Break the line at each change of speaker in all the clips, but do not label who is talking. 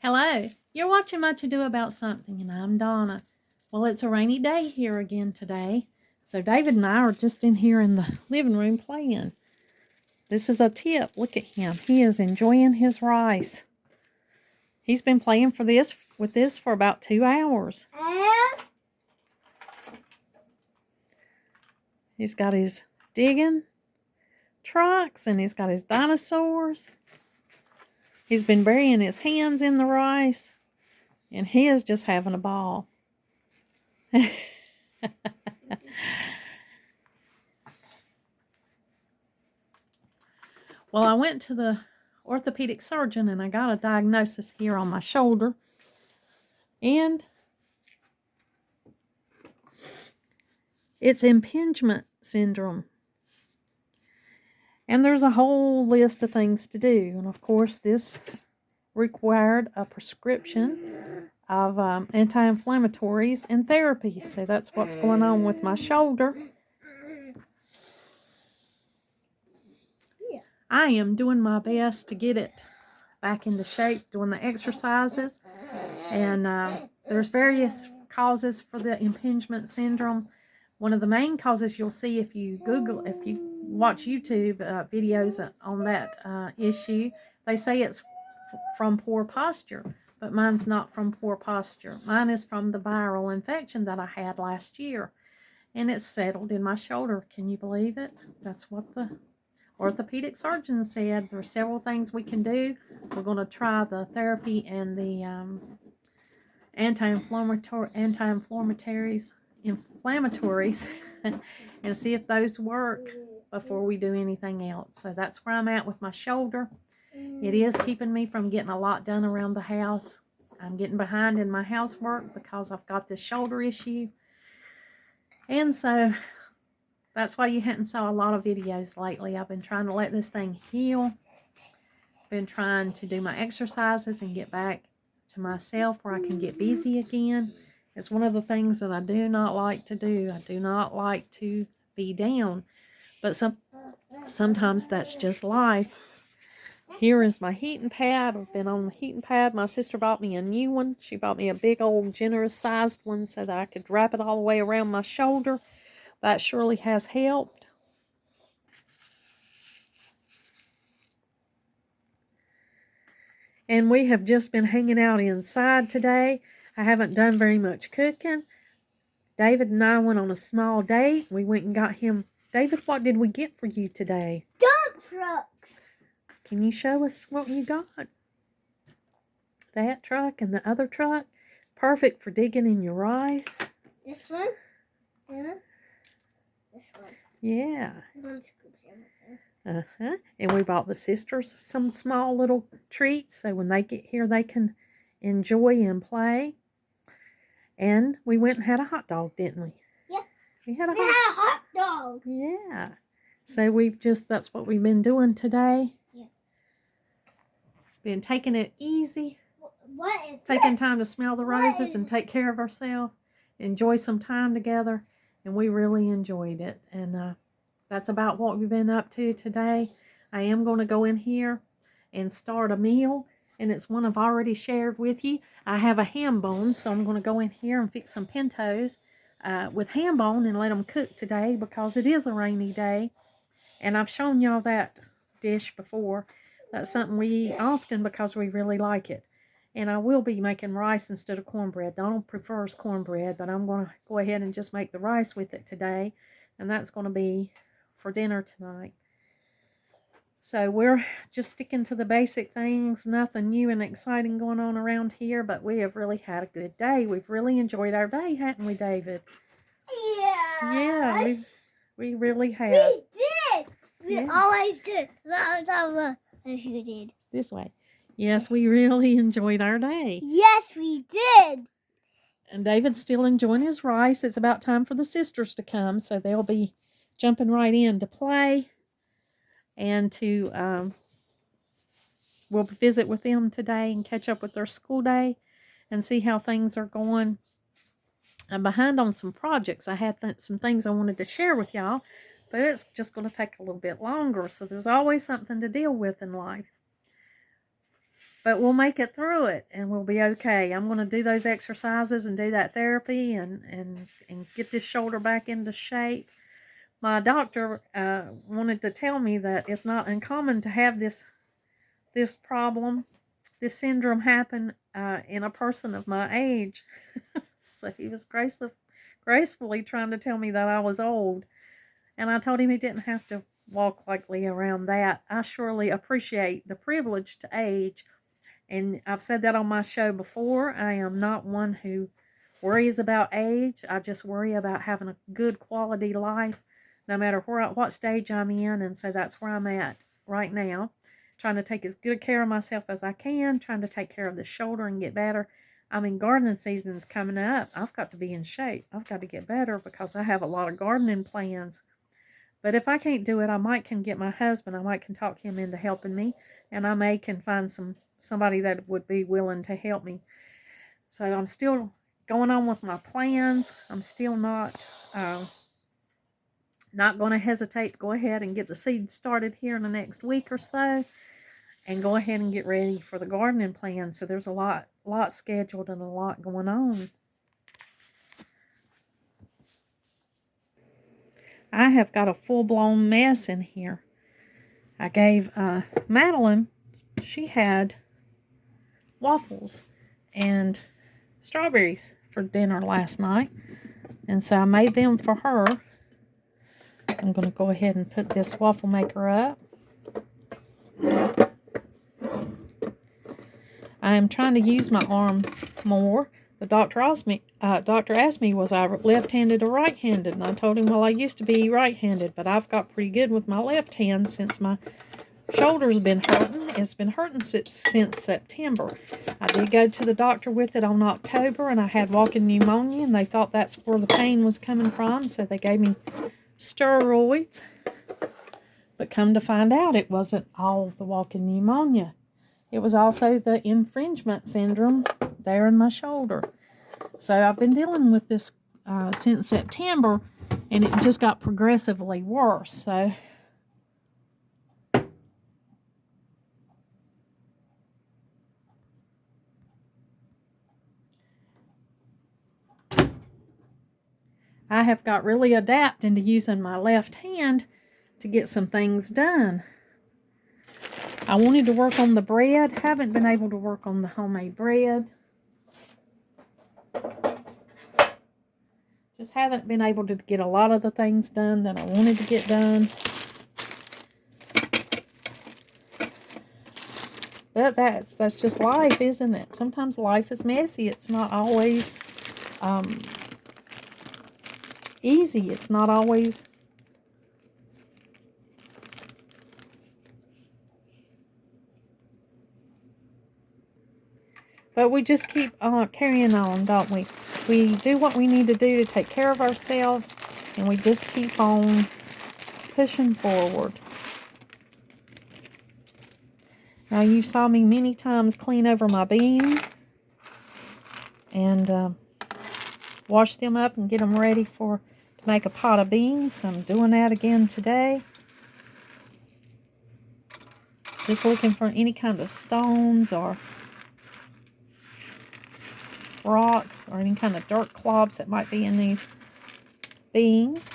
Hello, you're watching Much Ado About Something, and I'm Donna. Well, it's a rainy day here again today, so David and I are just in here in the living room playing. This is a tip. Look at him. He is enjoying his rice. He's been playing with this for about 2 hours. He's got his digging trucks, and he's got his dinosaurs. He's been burying his hands in the rice, and he is just having a ball. Well, I went to the orthopedic surgeon and I got a diagnosis here on my shoulder. And it's impingement syndrome. And there's a whole list of things to do. And of course, this required a prescription of anti-inflammatories and therapy. So that's what's going on with my shoulder. I am doing my best to get it back into shape, doing the exercises. And there's various causes for the impingement syndrome. One of the main causes you'll see if you watch YouTube videos on that issue, they say it's from poor posture, but mine's not from poor posture. Mine is from the viral infection that I had last year, and it's settled in my shoulder. Can you believe it? That's what the orthopedic surgeon said. There are several things we can do. We're going to try the therapy and the anti-inflammatories and see if those work before we do anything else. So that's where I'm at with my shoulder. It is keeping me from getting a lot done around the house. I'm getting behind in my housework because I've got this shoulder issue. And so that's why you hadn't saw a lot of videos lately. I've been trying to let this thing heal. Been trying to do my exercises and get back to myself where I can get busy again. It's one of the things that I do not like to do. I do not like to be down. But sometimes that's just life. Here is my heating pad. I've been on the heating pad. My sister bought me a new one. She bought me a big old generous sized one so that I could wrap it all the way around my shoulder. That surely has helped. And we have just been hanging out inside today. I haven't done very much cooking. David and I went on a small date. We went and got him. David, what did we get for you today?
Dump trucks.
Can you show us what you got? That truck and the other truck. Perfect for digging in your rice.
This one? Yeah. This one.
Yeah.
This one scoops everything.
And we bought the sisters some small little treats so when they get here they can enjoy and play. And we went and had a hot dog, didn't we?
Yeah.
We had a
hot dog.
Yeah. So that's what we've been doing today.
Yeah.
Been taking it easy.
What is
taking
this?
time to smell the roses and take care of ourselves. Enjoy some time together. And we really enjoyed it. And that's about what we've been up to today. I am going to go in here and start a meal. And it's one I've already shared with you. I have a ham bone, so I'm going to go in here and fix some pintos with ham bone and let them cook today because it is a rainy day. And I've shown y'all that dish before. That's something we eat often because we really like it. And I will be making rice instead of cornbread. Donald prefers cornbread, but I'm going to go ahead and just make the rice with it today. And that's going to be for dinner tonight. So we're just sticking to the basic things. Nothing new and exciting going on around here, but we have really had a good day. We've really enjoyed our day, haven't we, David?
Yeah.
Yeah, we really have.
We did. We always did. Yes, you did.
This way. Yes, we really enjoyed our day.
Yes, we did.
And David's still enjoying his rice. It's about time for the sisters to come, so they'll be jumping right in to play. And we'll visit with them today and catch up with their school day and see how things are going. I'm behind on some projects. I had some things I wanted to share with y'all, but it's just going to take a little bit longer. So there's always something to deal with in life. but we'll make it through it and we'll be okay. I'm going to do those exercises and do that therapy and get this shoulder back into shape. My doctor wanted to tell me that it's not uncommon to have this problem, this syndrome happen in a person of my age. So he was gracefully trying to tell me that I was old. And I told him he didn't have to walk likely around that. I surely appreciate the privilege to age. And I've said that on my show before. I am not one who worries about age. I just worry about having a good quality life, no matter what stage I'm in. And so that's where I'm at right now. Trying to take as good care of myself as I can. Trying to take care of the shoulder and get better. I mean, gardening season's coming up. I've got to be in shape. I've got to get better because I have a lot of gardening plans. But if I can't do it, I might can get my husband. I might can talk him into helping me. And I may can find somebody that would be willing to help me. So I'm still going on with my plans. I'm still not going to hesitate to go ahead and get the seeds started here in the next week or so and go ahead and get ready for the gardening plan. So there's a lot scheduled and a lot going on. I have got a full-blown mess in here. I gave Madeline, she had waffles and strawberries for dinner last night. And so I made them for her. I'm going to go ahead and put this waffle maker up. I am trying to use my arm more. The doctor asked me, was I left-handed or right-handed? And I told him, well, I used to be right-handed, but I've got pretty good with my left hand since my shoulder's been hurting. It's been hurting since September. I did go to the doctor with it on October, and I had walking pneumonia, and they thought that's where the pain was coming from, so they gave me steroids. But come to find out, it wasn't all the walking pneumonia. It was also the infringement syndrome there in my shoulder. So I've been dealing with this since September, and it just got progressively worse. So I have got really adapted into using my left hand to get some things done. I wanted to work on the bread. Haven't been able to work on the homemade bread. Just haven't been able to get a lot of the things done that I wanted to get done. But that's just life, isn't it? Sometimes life is messy. It's not always easy. It's not always but we just keep carrying on, don't we? We do what we need to do to take care of ourselves, and we just keep on pushing forward. Now, you saw me many times clean over my beans and wash them up and get them ready to make a pot of beans. I'm doing that again today. Just looking for any kind of stones or rocks or any kind of dirt clods that might be in these beans.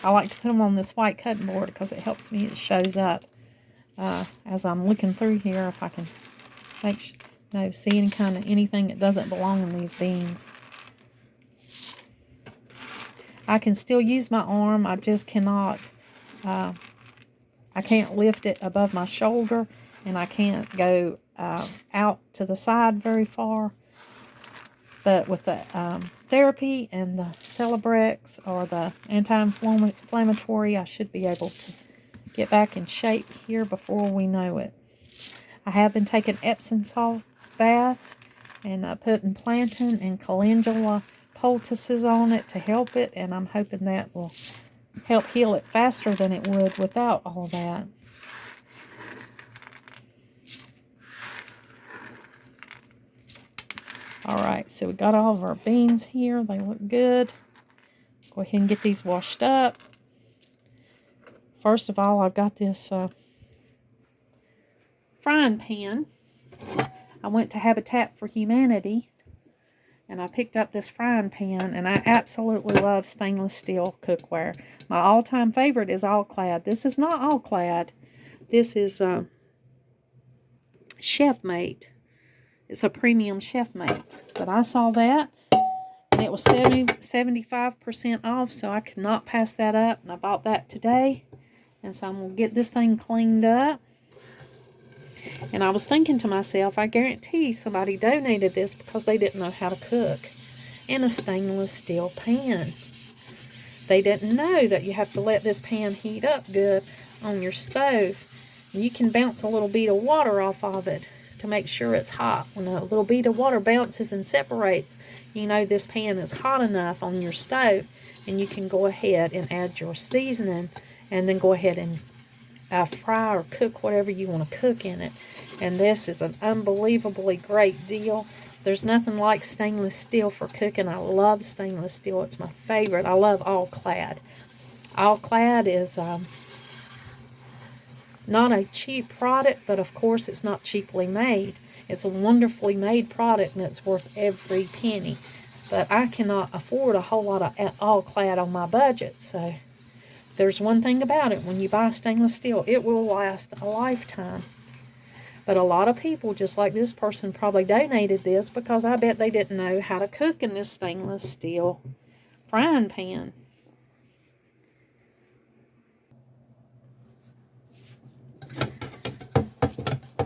I like to put them on this white cutting board because it helps me. It shows up as I'm looking through here if I can see any kind of anything that doesn't belong in these beans. I can still use my arm. I just cannot. I can't lift it above my shoulder, and I can't go out to the side very far. But with the therapy and the Celebrex or the anti-inflammatory, I should be able to get back in shape here before we know it. I have been taking Epsom salt baths and putting plantain and calendula poultices on it to help it, and I'm hoping that will help heal it faster than it would without all that. All right, so we got all of our beans here. They look good. Go ahead and get these washed up. First of all, I've got this frying pan. I went to Habitat for Humanity and I picked up this frying pan, and I absolutely love stainless steel cookware. My all-time favorite is All-Clad. This is not All-Clad. This is Chef-Mate. It's a premium Chef-Mate. But I saw that, and it was 75% off, so I could not pass that up, and I bought that today. And so I'm going to get this thing cleaned up. And I was thinking to myself, I guarantee somebody donated this because they didn't know how to cook in a stainless steel pan. They didn't know that you have to let this pan heat up good on your stove. You can bounce a little bead of water off of it to make sure it's hot. When a little bead of water bounces and separates, you know this pan is hot enough on your stove, and you can go ahead and add your seasoning and then go ahead and fry or cook whatever you want to cook in it. And this is an unbelievably great deal. There's nothing like stainless steel for cooking. I love stainless steel. It's my favorite. I love All-Clad. All-Clad is not a cheap product, but of course it's not cheaply made. It's a wonderfully made product, and it's worth every penny. But I cannot afford a whole lot of All-Clad on my budget, so there's one thing about it. When you buy stainless steel, it will last a lifetime. But a lot of people, just like this person, probably donated this because I bet they didn't know how to cook in this stainless steel frying pan.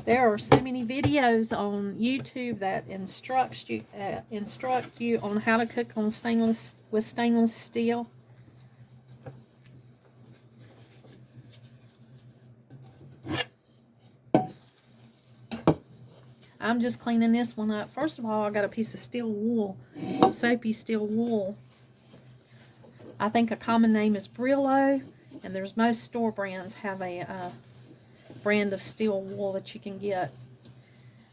There are so many videos on YouTube that instruct you on how to cook on stainless steel. I'm just cleaning this one up. First of all, I got a piece of steel wool, soapy steel wool. I think a common name is Brillo, and there's most store brands have a brand of steel wool that you can get.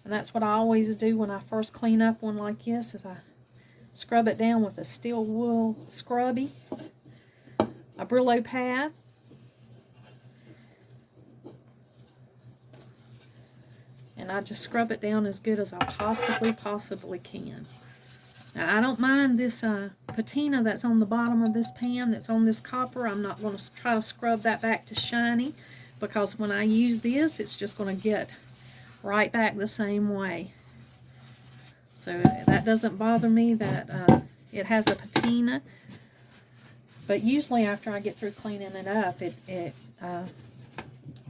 And that's what I always do when I first clean up one like this, is I scrub it down with a steel wool scrubby, a Brillo pad. And I just scrub it down as good as I possibly can. Now, I don't mind this patina that's on the bottom of this pan, that's on this copper. I'm not going to try to scrub that back to shiny, because when I use this, it's just going to get right back the same way. So that doesn't bother me that it has a patina. But usually after I get through cleaning it up, it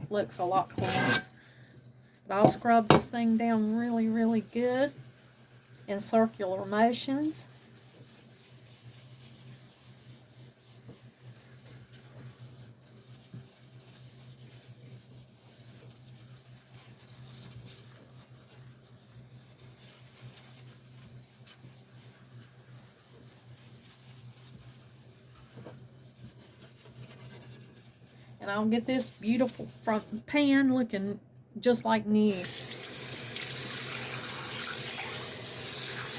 looks a lot cleaner. But I'll scrub this thing down really good in circular motions. And I'll get this beautiful front pan looking just like new.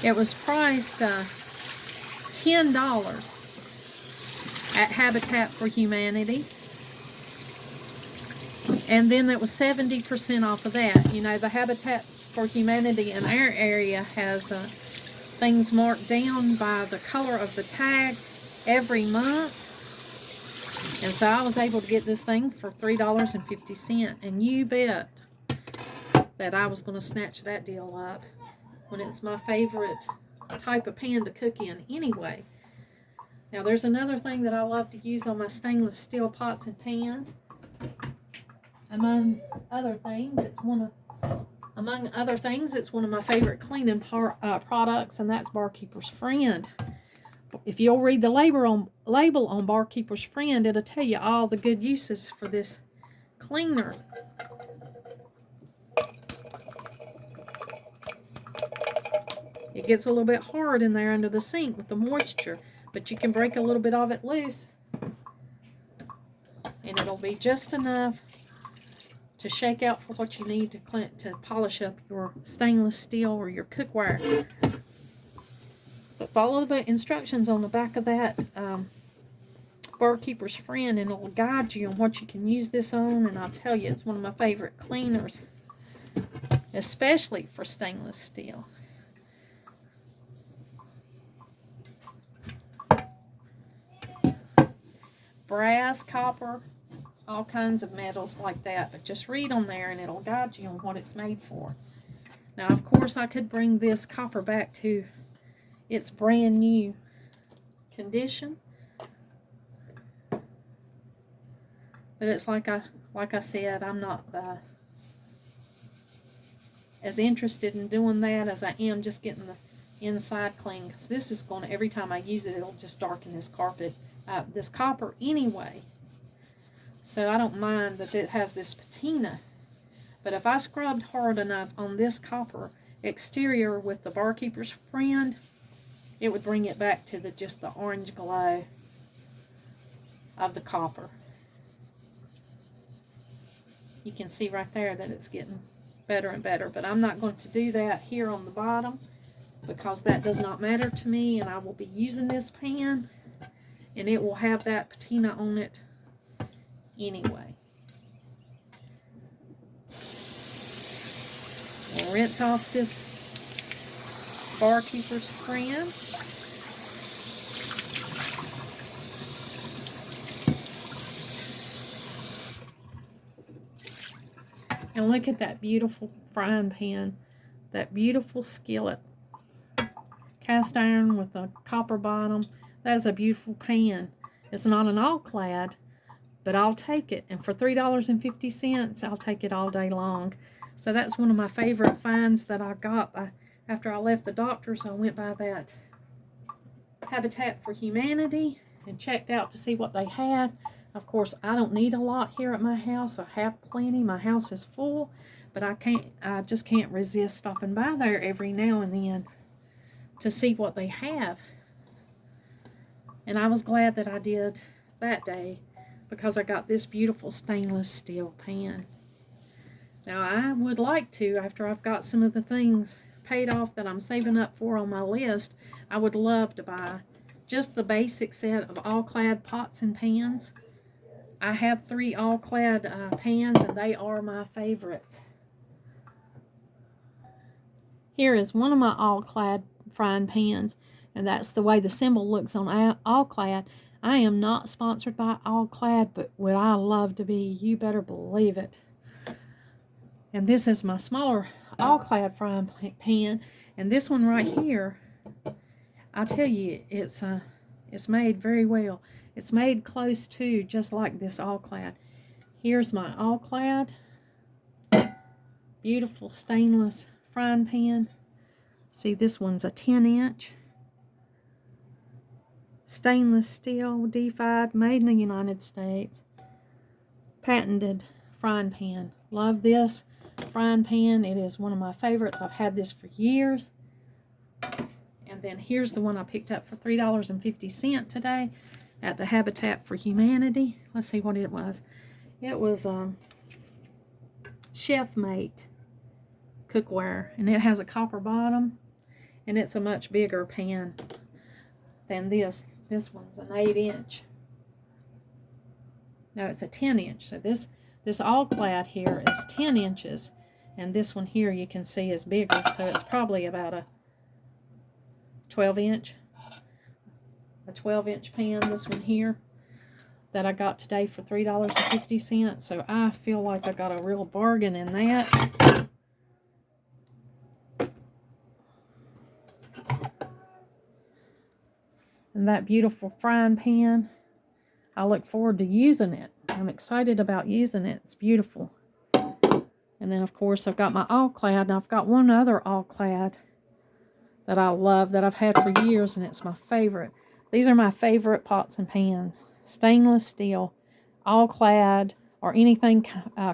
It was priced $10 at Habitat for Humanity. And then it was 70% off of that. You know, the Habitat for Humanity in our area has things marked down by the color of the tag every month. And so I was able to get this thing for $3.50. And you bet that I was going to snatch that deal up when it's my favorite type of pan to cook in anyway. Now there's another thing that I love to use on my stainless steel pots and pans. Among other things, it's one of my favorite cleaning products, and that's Barkeeper's Friend. If you'll read the label on Barkeeper's Friend, it'll tell you all the good uses for this cleaner. It gets a little bit hard in there under the sink with the moisture, but you can break a little bit of it loose, and it'll be just enough to shake out for what you need to polish up your stainless steel or your cookware. But follow the instructions on the back of that Barkeeper's Friend, and it'll guide you on what you can use this on. And I'll tell you, it's one of my favorite cleaners, especially for stainless steel. Brass, copper, all kinds of metals like that, but just read on there and it'll guide you on what it's made for. Now, of course, I could bring this copper back to its brand new condition, but it's like I said, I'm not as interested in doing that as I am just getting the inside clean, because this is going to, every time I use it, it'll just darken this this copper anyway. So I don't mind that it has this patina. But if I scrubbed hard enough on this copper exterior with the Barkeeper's Friend, it would bring it back to just the orange glow of the copper. You can see right there that it's getting better and better, but I'm not going to do that here on the bottom because that does not matter to me, and I will be using this pan and it will have that patina on it anyway. We'll rinse off this Barkeeper's Friend. And look at that beautiful frying pan, that beautiful skillet. Cast iron with a copper bottom. That is a beautiful pan. It's not an all-clad, but I'll take it. And for $3.50, I'll take it all day long. So that's one of my favorite finds that I got. After I left the doctor's, I went by that Habitat for Humanity and checked out to see what they had. Of course, I don't need a lot here at my house. I have plenty. My house is full, but I just can't resist stopping by there every now and then to see what they have. And I was glad that I did that day because I got this beautiful stainless steel pan. Now, I would like to, after I've got some of the things paid off that I'm saving up for on my list, I would love to buy just the basic set of all-clad pots and pans. I have 3 all-clad pans, and they are my favorites. Here is one of my all-clad frying pans, and that's the way the symbol looks on all-clad. I am not sponsored by all-clad, but would I love to be? You better believe it. And this is my smaller all-clad frying pan, and this one right here, I tell you, it's made very well. It's made close to just like this all-clad. Here's my all-clad, beautiful stainless frying pan. See, this one's a 10-inch stainless steel, D5, made in the United States, patented frying pan. Love this frying pan. It is one of my favorites. I've had this for years. And then here's the one I picked up for $3.50 today at the Habitat for Humanity. Let's see what it was. It was Chef Mate cookware, and it has a copper bottom, and it's a much bigger pan than this. This one's an 8-inch. No, it's a 10-inch. So this all-clad here is 10 inches, and this one here you can see is bigger, so it's probably about a 12-inch. A 12-inch pan, this one here, that I got today for $3.50. So I feel like I got a real bargain in that. And that beautiful frying pan, I look forward to using it. I'm excited about using it. It's beautiful. And then, of course, I've got my all-clad, and I've got one other all-clad that I love, that I've had for years, and it's my favorite. These are my favorite pots and pans. Stainless steel, all-clad, or anything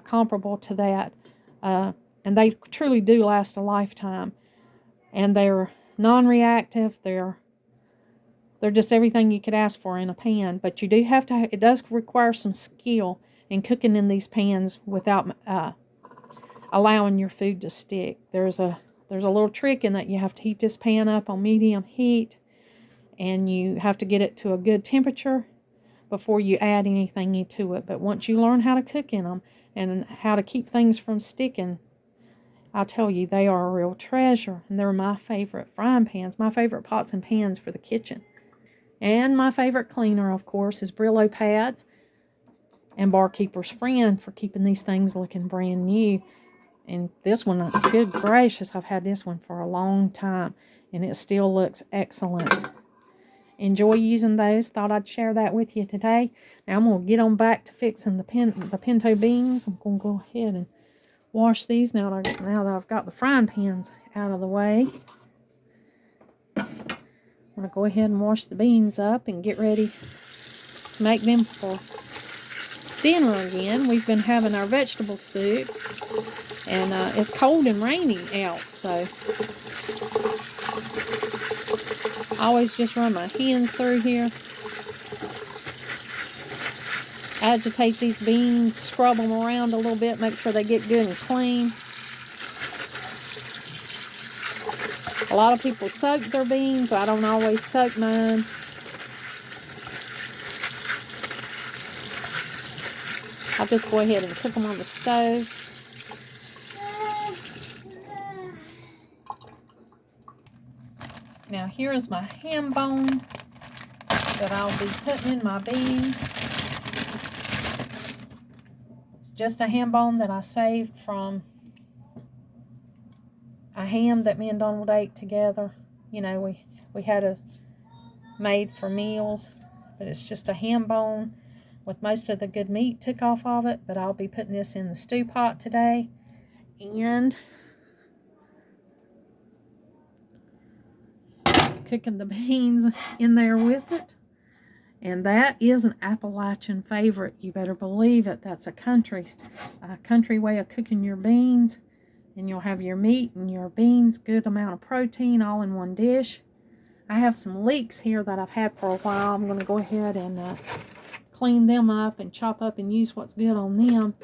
comparable to that. And they truly do last a lifetime. And they're non-reactive. They're just everything you could ask for in a pan. But you do have to, it does require some skill in cooking in these pans without allowing your food to stick. There's a little trick in that you have to heat this pan up on medium heat and you have to get it to a good temperature before you add anything to it. But once you learn how to cook in them and how to keep things from sticking, I'll tell you, they are a real treasure, and they're my favorite frying pans, my favorite pots and pans for the kitchen. And my favorite cleaner, of course, is Brillo pads and Barkeeper's Friend for keeping these things looking brand new. And this one, good gracious, I've had this one for a long time, and it still looks excellent. Enjoy using those. Thought I'd share that with you today. Now I'm going to get on back to fixing the pinto beans. I'm going to go ahead and wash these now that I've got the frying pans out of the way. I'm going to go ahead and wash the beans up and get ready to make them for dinner again. We've been having our vegetable soup, and it's cold and rainy out, so I always just run my hands through here. Agitate these beans, scrub them around a little bit, make sure they get good and clean. A lot of people soak their beans. I don't always soak mine. I'll just go ahead and cook them on the stove. Now here is my ham bone that I'll be putting in my beans. It's just a ham bone that I saved from a ham that me and Donald ate together. You know, we had a made for meals, but it's just a ham bone with most of the good meat took off of it. But I'll be putting this in the stew pot today and cooking the beans in there with it. And that is an Appalachian favorite. You better believe it. That's a country way of cooking your beans. And you'll have your meat and your beans, good amount of protein all in one dish. I have some leeks here that I've had for a while. I'm going to go ahead and clean them up and chop up and use what's good on them.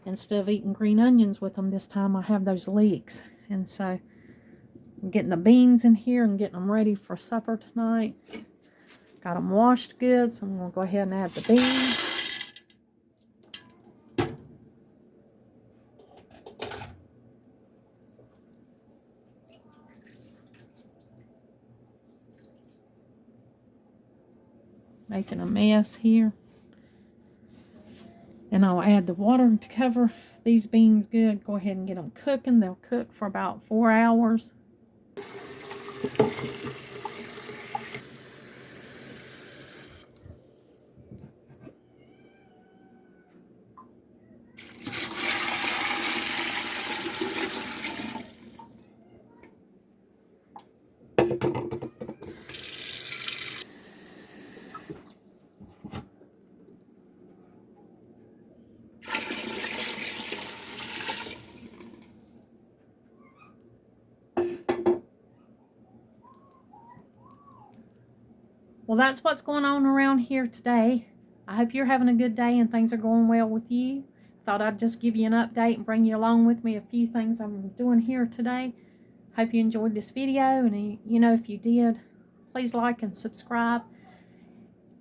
Instead of eating green onions with them this time, I have those leeks. And so I'm getting the beans in here and getting them ready for supper tonight. Got them washed good, so I'm going to go ahead and add the beans. Making a mess here. And I'll add the water to cover these beans good. Go ahead and get them cooking. They'll cook for about 4 hours. Well, that's what's going on around here today. I hope you're having a good day and things are going well with you. Thought I'd just give you an update and bring you along with me a few things I'm doing here today. Hope you enjoyed this video, and you know, if you did, please like and subscribe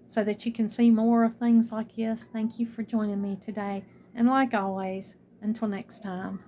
so that you can see more of things like this. Thank you for joining me today. And like always, until next time.